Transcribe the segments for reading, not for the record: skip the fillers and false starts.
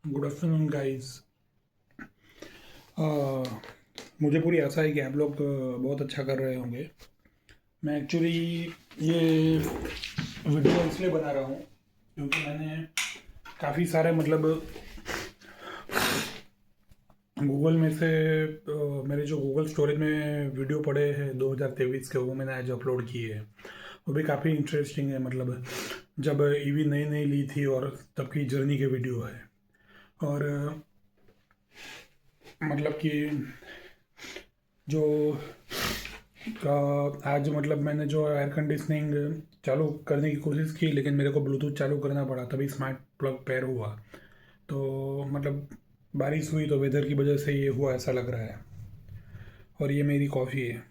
Good afternoon guys. मुझे पूरी आशा है कि आप लोग बहुत अच्छा कर रहे होंगे। मैं एक्चुअली ये वीडियो इसलिए बना रहा हूँ क्योंकि मैंने काफ़ी सारे गूगल में से मेरे जो गूगल स्टोरेज में वीडियो पड़े हैं 2023 के, वो मैंने आज अपलोड किए हैं। वो भी काफ़ी इंटरेस्टिंग है। जब ईवी नई नई ली थी और तब की जर्नी के वीडियो है। और कि जो आज मैंने जो एयर कंडीशनिंग चालू करने की कोशिश की, लेकिन मेरे को ब्लूटूथ चालू करना पड़ा, तभी स्मार्ट प्लग पेयर हुआ। तो बारिश हुई तो वेदर की वजह से ये हुआ, ऐसा लग रहा है। और ये मेरी कॉफ़ी है।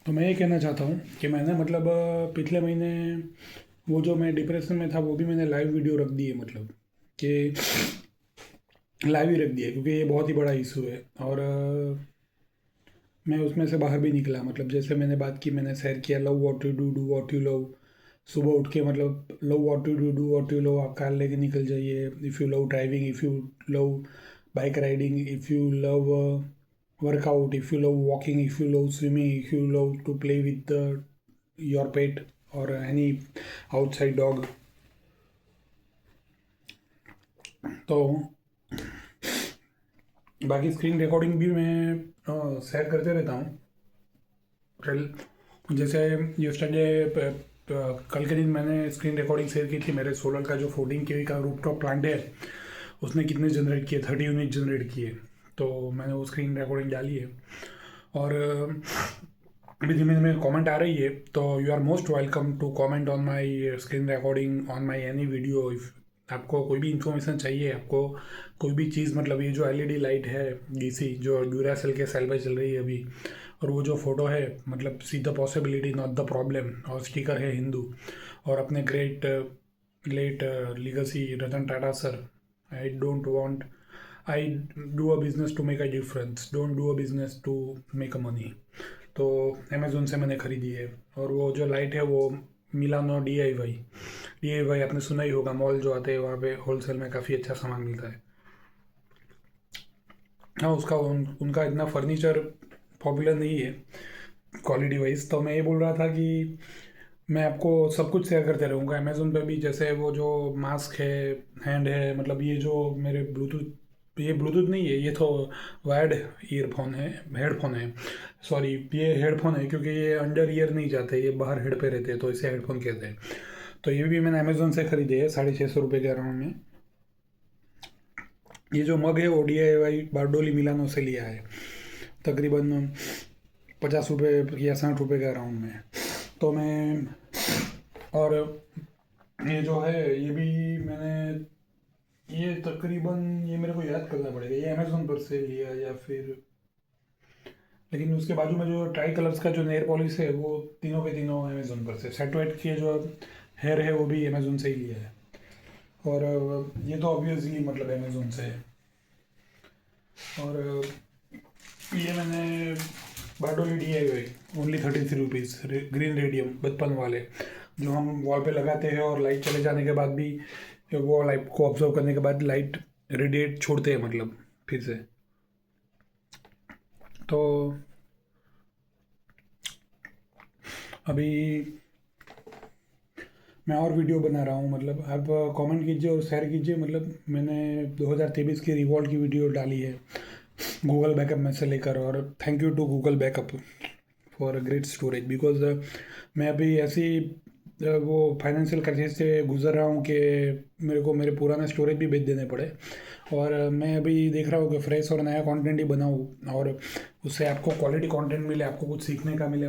तो मैं ये कहना चाहता हूँ कि मैंने पिछले महीने वो जो मैं डिप्रेशन में था, वो भी मैंने लाइव वीडियो रख दी है। कि लाइव ही रख दिया, क्योंकि ये बहुत ही बड़ा इशू है। और मैं उसमें से बाहर भी निकला। जैसे मैंने बात की, मैंने शेयर किया, love what you do what you love. सुबह उठ के love what you do what you love, आप कार लेके निकल जाइए। If you love driving, if you love bike riding, if you love workout, if you love walking, if you love swimming, if you love to play with your pet और any outside dog. तो बाकी screen recording भी मैं share करते रहता हूँ। जैसे yesterday कल के दिन मैंने स्क्रीन रिकॉर्डिंग शेयर की थी। मेरे सोलर का जो 14 kW का रूफटॉप प्लांट है, उसने कितने जनरेट किए, 30 यूनिट जनरेट किए। तो मैंने वो स्क्रीन रिकॉर्डिंग डाली है। और अभी धीमे धीमे कमेंट आ रही है। तो you are most welcome to comment on my screen recording, on my any video. If आपको कोई भी इन्फॉर्मेशन चाहिए, आपको कोई भी चीज़, ये जो एलईडी लाइट है डीसी, जो ड्यूरासेल के सेल पे चल रही है अभी, और वो जो फोटो है, see the possibility not the problem, और स्टिकर है हिंदू, और अपने great late legacy Ratan Tata sir, I don't want, I do a business to make a difference, don't do a business to make a money. तो Amazon से मैंने ख़रीदी है। और वो जो लाइट है वो मिलानो डी आई वाई आपने सुना ही होगा। मॉल जो आते हैं वहाँ पे होलसेल में काफ़ी अच्छा सामान मिलता है। हाँ, उनका इतना फर्नीचर पॉपुलर नहीं है क्वालिटी वाइज। तो मैं ये बोल रहा था कि मैं आपको सब कुछ शेयर करते रहूँगा अमेज़ोन पे भी। जैसे वो जो मास्क है, हैंड है, ये जो मेरे ब्लूटूथ, ये ब्लूटूथ नहीं है, ये तो वायर्ड ईयरफोन है, हेडफोन है। सॉरी, ये हेडफोन है, क्योंकि ये अंडर ईयर नहीं जाते, ये बाहर हेड पे रहते हैं, तो इसे हेडफोन कहते हैं। तो ये भी मैंने अमेज़ोन से ख़रीदे है 650 रुपये के अराउंड में। ये जो मग है वो DIY बारडोली मिलानो से लिया है, तकरीबन 50 रुपये या 60 रुपये के अराउंड में। तो मैं, और ये जो है ये भी मैंने, ये तकरीबन, ये मेरे को याद करना पड़ेगा, ये अमेज़ोन पर से लिया या फिर, लेकिन उसके बाजू में जो ट्राई कलर्स का जो नेयर पॉलिश है, वो तीनों के तीनों अमेज़ोन पर से। सेट वेट के जो हेयर है वो भी अमेज़ोन से ही लिया है। और ये तो ऑब्वियसली अमेज़ोन से है। और ये मैंने Bardoli DIY, only 33 rupees, green radium बचपन वाले, जो हम वॉल पे लगाते हैं और लाइट चले जाने के बाद भी वो लाइट को ऑब्जर्व करने के बाद लाइट रेडिएट छोड़ते हैं, फिर से। तो अभी मैं और वीडियो बना रहा हूँ। आप कमेंट कीजिए और शेयर कीजिए। मैंने 2023 की रिवॉल्ट की वीडियो डाली है गूगल बैकअप में से लेकर। और thank you to Google backup for great storage, because मैं अभी ऐसी वो फाइनेंशियल क्राइसिस से गुजर रहा हूँ कि मेरे को मेरे पुराने स्टोरेज भी बेच देने पड़े। और मैं अभी देख रहा हूँ कि फ्रेश और नया कंटेंट ही बनाऊँ, और उससे आपको क्वालिटी कंटेंट मिले, आपको कुछ सीखने का मिले।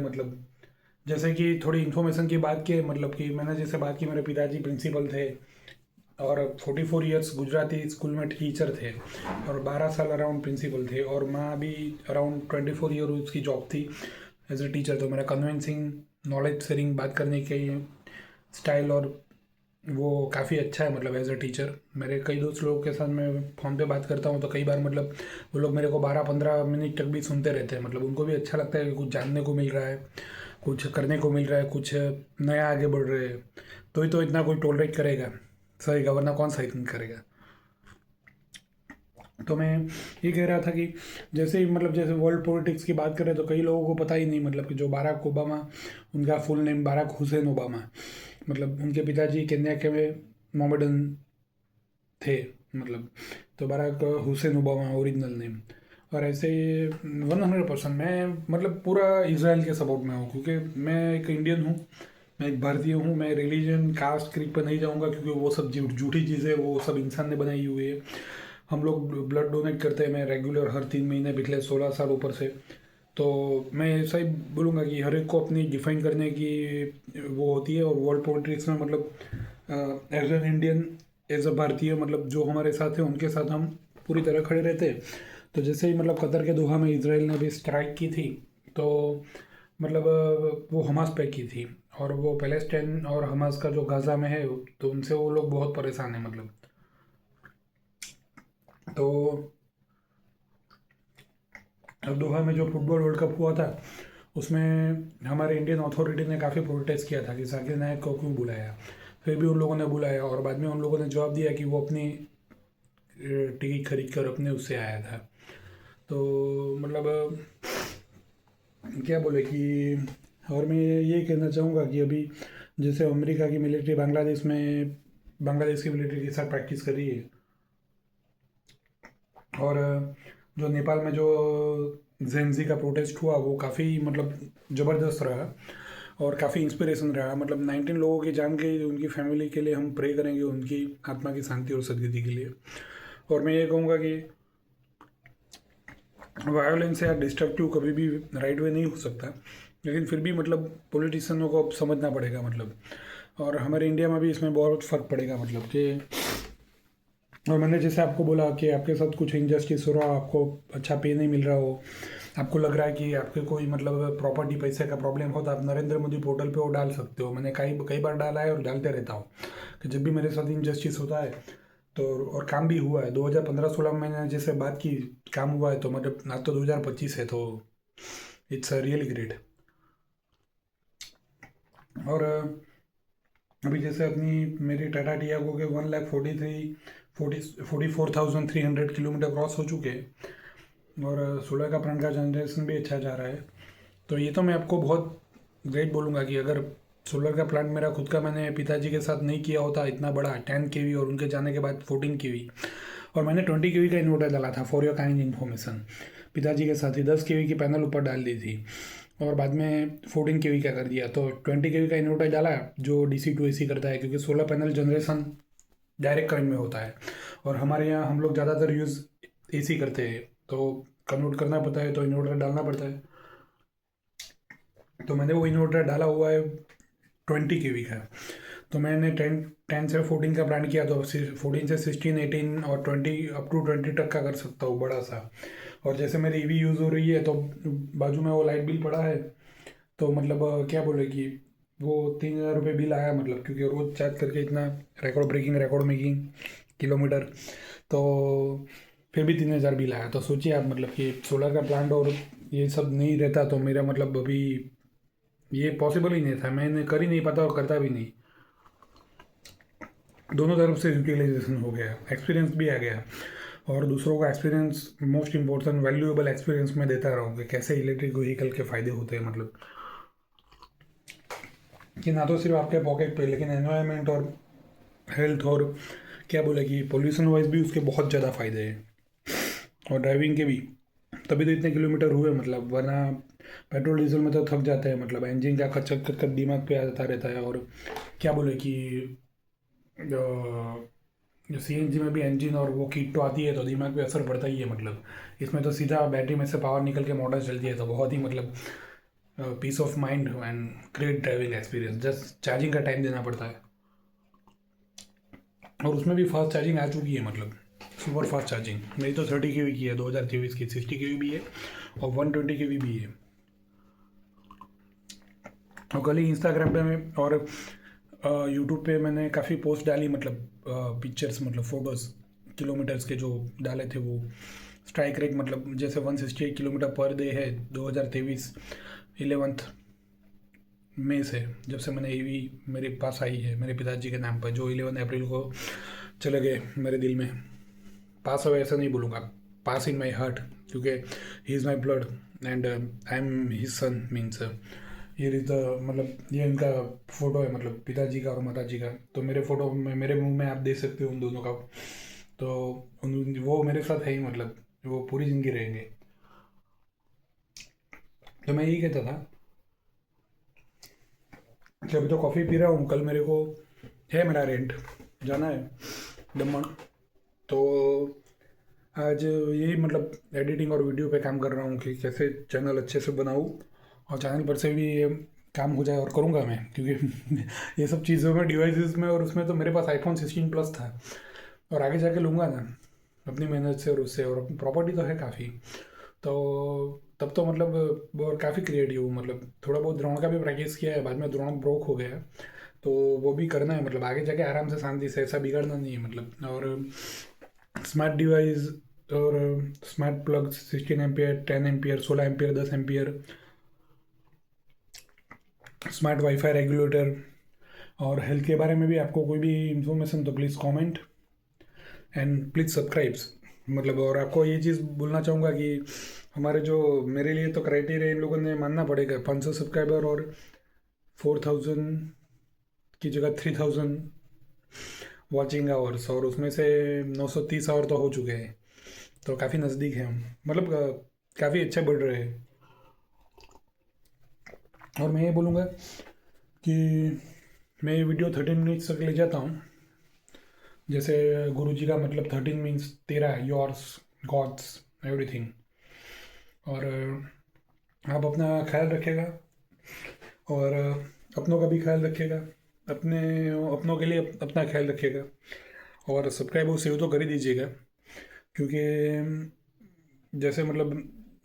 जैसे कि थोड़ी इन्फॉर्मेशन की बात की, कि मैंने जैसे बात की, मेरे पिताजी प्रिंसिपल थे और 44 ईयर्स गुजराती स्कूल में टीचर थे, और 12 साल अराउंड प्रिंसिपल थे, और माँ भी अराउंड 24 ईयर उसकी जॉब थी एज ए टीचर। तो मेरा कन्विंसिंग, नॉलेज शेयरिंग, बात करने के स्टाइल और वो काफ़ी अच्छा है। एज ए टीचर मेरे कई दोस्त लोगों के साथ मैं फ़ोन पे बात करता हूँ, तो कई बार वो लोग मेरे को 12-15 मिनट तक भी सुनते रहते हैं। उनको भी अच्छा लगता है कि कुछ जानने को मिल रहा है, कुछ करने को मिल रहा है, कुछ नया आगे बढ़ रहे हैं। तो ही तो इतना कोई टॉलरेट करेगा, सही, वरना कौन सही करेगा। तो मैं ये कह रहा था कि जैसे ही मतलब जैसे वर्ल्ड पॉलिटिक्स की बात करें तो कई लोगों को पता ही नहीं, मतलब कि जो बाराक ओबामा, उनका full name Barack Hussein Obama, मतलब उनके पिताजी केन्या के मोमेडन थे, मतलब तो Barack Hussein Obama original name. और ऐसे 100% मैं मतलब पूरा इसराइल के सपोर्ट में हूँ, क्योंकि मैं एक इंडियन हूँ, मैं एक भारतीय हूँ। मैं रिलीजन कास्ट क्रीक पर नहीं जाऊँगा, क्योंकि वो सब झूठी चीज़ें, वो सब इंसान ने बनाई हुई है। हम लोग ब्लड डोनेट करते हैं, मैं रेगुलर हर 3 महीने पिछले 16 साल ऊपर से। तो मैं ऐसा ही बोलूँगा कि हर एक को अपनी डिफाइन करने की वो होती है, और वर्ल्ड पॉलिटिक्स में मतलब as an Indian, as a भारतीय, मतलब जो हमारे साथ है उनके साथ हम पूरी तरह खड़े रहते हैं। तो जैसे ही मतलब कतर के दोहा में इसराइल ने भी स्ट्राइक की थी, तो मतलब वो हमास पे की थी, और वो पैलेस्टाइन और हमास का जो गाज़ा में है, तो उनसे वो लोग बहुत परेशान हैं मतलब। तो अब दोहा में जो फुटबॉल वर्ल्ड कप हुआ था, उसमें हमारे इंडियन अथॉरिटी ने काफ़ी प्रोटेस्ट किया था कि जाकिर नायक को क्यों बुलाया। फिर भी उन लोगों ने बुलाया, और बाद में उन लोगों ने जवाब दिया कि वो अपनी टिकट खरीद कर अपने उससे आया था। तो मतलब क्या बोले कि, और मैं ये कहना चाहूँगा कि अभी जैसे अमेरिका की मिलिट्री बांग्लादेश की मिलिट्री के साथ प्रैक्टिस कर रही है, और जो नेपाल में जो जेनजी का प्रोटेस्ट हुआ, वो काफ़ी मतलब ज़बरदस्त रहा, और काफ़ी इंस्पिरेशन रहा। मतलब 19 लोगों की जान गई, उनकी फैमिली के लिए हम प्रे करेंगे, उनकी आत्मा की शांति और सद्गति के लिए। और मैं ये कहूँगा कि वायोलेंस या डिस्ट्रक्टिव कभी भी राइट वे नहीं हो सकता, लेकिन फिर भी मतलब पॉलिटिशियनों को अब समझना पड़ेगा मतलब। और हमारे इंडिया में भी इसमें बहुत फ़र्क पड़ेगा मतलब कि, और मैंने जैसे आपको बोला कि आपके साथ कुछ इंजस्टिस हो रहा हो, आपको अच्छा पे नहीं मिल रहा हो, आपको लग रहा है कि आपके कोई मतलब प्रॉपर्टी पैसे का प्रॉब्लम हो, तो आप नरेंद्र मोदी पोर्टल पे वो डाल सकते हो। मैंने कई कई बार डाला है और डालते रहता हूँ कि जब भी मेरे साथ इंजस्टिस होता है तो, और काम भी हुआ है। 2015-16 में मैंने जैसे बात की, काम हुआ है, तो मतलब आज तो 2025 है, तो इट्स रियली ग्रेट। और अभी जैसे अपनी मेरी टाटा टियागो के 1,43,44,300 किलोमीटर क्रॉस हो चुके हैं, और 16 का प्लान का जनरेशन भी अच्छा जा रहा है। तो ये तो मैं आपको बहुत ग्रेट बोलूँगा कि अगर सोलर का प्लांट मेरा खुद का मैंने पिताजी के साथ नहीं किया होता इतना बड़ा 10 kV, और उनके जाने के बाद 14 kV, और मैंने 20 kV का इन्वर्टर डाला था, फॉर योर काइंड इन्फॉर्मेशन। पिताजी के साथ ही 10 kV की पैनल ऊपर डाल दी थी, और बाद में 14 kV का कर दिया। तो 20 kV का इन्वर्टर डाला जो DC टू AC करता है, क्योंकि solar panel generation direct current में होता है, और हमारे यहाँ हम लोग ज़्यादातर यूज़ AC करते हैं, तो कन्वर्ट करना पड़ता है, तो इन्वर्टर डालना पड़ता है। तो मैंने वो इन्वर्टर डाला हुआ है 20 kV का। तो मैंने 10 से 14 का प्लान किया, तो 14 से 16, 18 और 20 अप टू 20 तक का कर सकता हूँ, बड़ा सा। और जैसे मेरी EV यूज़ हो रही है, तो बाजू में वो लाइट बिल पड़ा है, तो मतलब क्या बोले कि वो 3,000 रुपये बिल आया, मतलब क्योंकि रोज़ चार्ज करके इतना रिकॉर्ड मेकिंग किलोमीटर, तो फिर भी 3,000 बिल आया। तो सोचिए आप, मतलब कि सोलर का प्लांट और ये सब नहीं रहता तो मेरा मतलब अभी ये पॉसिबल ही नहीं था, मैंने कर ही नहीं पाता और करता भी नहीं। दोनों तरफ से यूटिलाइजेशन हो गया, एक्सपीरियंस भी आ गया, और दूसरों का experience, most important valuable experience मैं देता रहूँ कि कैसे इलेक्ट्रिक व्हीकल के फ़ायदे होते हैं, मतलब कि ना तो सिर्फ आपके पॉकेट पे, लेकिन एनवायरनमेंट और हेल्थ, और क्या बोले कि पोल्यूशन वाइज भी उसके बहुत ज़्यादा फ़ायदे हैं, और ड्राइविंग के भी। तभी तो इतने किलोमीटर हुए, मतलब वरना पेट्रोल डीजल में तो थक जाते हैं, मतलब इंजन का खचक खचक दिमाग पे आता रहता है। और क्या बोले कि जो CNG में भी इंजन और वो किट तो आती है, तो दिमाग पे असर पड़ता ही है। मतलब इसमें तो सीधा बैटरी में से पावर निकल के मोटर चलती है, तो बहुत ही मतलब peace of mind and great driving experience. Just charging का टाइम देना पड़ता है, और उसमें भी फास्ट चार्जिंग आ चुकी है, मतलब सुपर फास्ट चार्जिंग। मेरी तो 30 kV की है, 2023 की। 60 kV भी है और 120 kV भी है। और कल ही इंस्टाग्राम पे मैं और यूट्यूब पे मैंने काफ़ी पोस्ट डाली, मतलब पिक्चर्स, मतलब फ़ोटोज़ किलोमीटर्स के जो डाले थे, वो स्ट्राइक रेट मतलब जैसे 168 किलोमीटर पर डे है 2023 11th मई से, जब से मैंने ईवी मेरे पास आई है मेरे पिताजी के नाम पर, जो 11 अप्रैल को चले गए मेरे दिल में। पास हुए ऐसा नहीं बोलूँगा, पास इन माई हार्ट, क्योंकि he is my blood and I am his son means. ये इज द मतलब ये इनका फ़ोटो है, मतलब पिताजी का और माताजी का। तो मेरे फ़ोटो में मेरे मुंह में आप देख सकते हो उन दोनों का। तो वो मेरे साथ है ही, मतलब वो पूरी ज़िंदगी रहेंगे। तो मैं यही कहता था कि अभी तो कॉफ़ी पी रहा हूँ, कल मेरे को है मेरा रेंट जाना है दमन। तो आज यही मतलब एडिटिंग और वीडियो पे काम कर रहा हूँ कि कैसे चैनल अच्छे से बनाऊँ, और चैनल पर से भी ये काम हो जाए, और करूँगा मैं, क्योंकि ये सब चीज़ों में डिवाइसेस में और उसमें तो मेरे पास आईफोन 16 प्लस था, और आगे जाके लूँगा ना अपनी मेहनत से और उससे, और अपनी प्रॉपर्टी तो है काफ़ी। तो तब तो मतलब और काफ़ी क्रिएटिव हूँ, मतलब थोड़ा बहुत द्रोण का भी प्रैक्टिस किया है, बाद में द्रोण ब्रोक हो गया। तो वो भी करना है, मतलब आगे जाके आराम से शांति से, ऐसा बिगाड़ना नहीं है मतलब। और स्मार्ट डिवाइस और smart plug 16 ampere, 10 ampere, 16 ampere, 10 ampere, smart wifi regulator. और हेल्थ के बारे में भी आपको कोई भी इंफॉर्मेशन तो please comment and please subscribes. मतलब और आपको ये चीज़ बोलना चाहूँगा कि हमारे जो मेरे लिए तो क्राइटेरिया इन लोगों ने मानना पड़ेगा, 500 सब्सक्राइबर और 4000 की जगह 3000 वॉचिंग आवर्स, और उसमें से 930 आवर तो हो चुके हैं। तो काफ़ी नज़दीक है हम, मतलब काफ़ी अच्छे बढ़ रहे हैं। और मैं ये बोलूँगा कि मैं ये वीडियो 13 मिनट्स तक ले जाता हूँ। जैसे गुरु जी का मतलब 13 मीन्स तेरा, योर्स, गॉड्स, एवरीथिंग। और आप अपना ख्याल रखिएगा, और अपनों का भी ख्याल रखिएगा, अपने अपनों के लिए अपना ख्याल रखिएगा, और सब्सक्राइब और सेव तो कर ही दीजिएगा। क्योंकि जैसे मतलब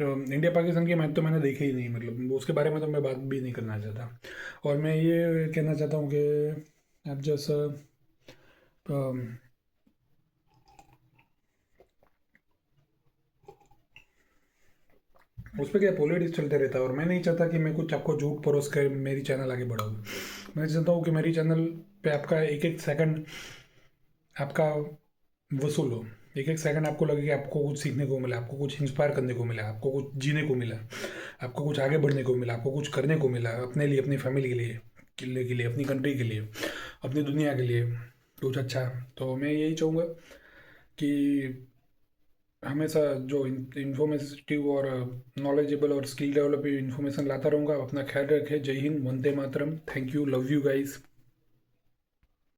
इंडिया पाकिस्तान की मैच तो मैंने देखी ही नहीं, मतलब उसके बारे में तो मैं बात भी नहीं करना चाहता। और मैं ये कहना चाहता हूँ कि आप जैसा उस पर क्या पॉलिटिक्स चलते रहता है, और मैं नहीं चाहता कि मैं कुछ आपको झूठ परोस कर मेरी चैनल आगे बढ़ाऊँ। मैं चाहता हूँ कि मेरी चैनल पे आपका एक एक सेकंड आपका वसूल हो। एक एक सेकंड आपको लगे कि आपको कुछ सीखने को मिला, आपको कुछ इंस्पायर करने को मिला, आपको कुछ जीने को मिला, आपको कुछ आगे बढ़ने को मिला, आपको कुछ करने को मिला अपने लिए, अपनी फैमिली के लिए, अपनी कंट्री के लिए, अपनी दुनिया के लिए कुछ अच्छा। तो मैं यही चाहूँगा कि हमेशा जो इंफॉर्मेटिव और नॉलेजेबल और स्किल डेवलपिंग इंफॉर्मेशन लाता रहूँगा। अपना ख्याल रखें। जय हिंद, वंदे मातरम, thank you, love you guys.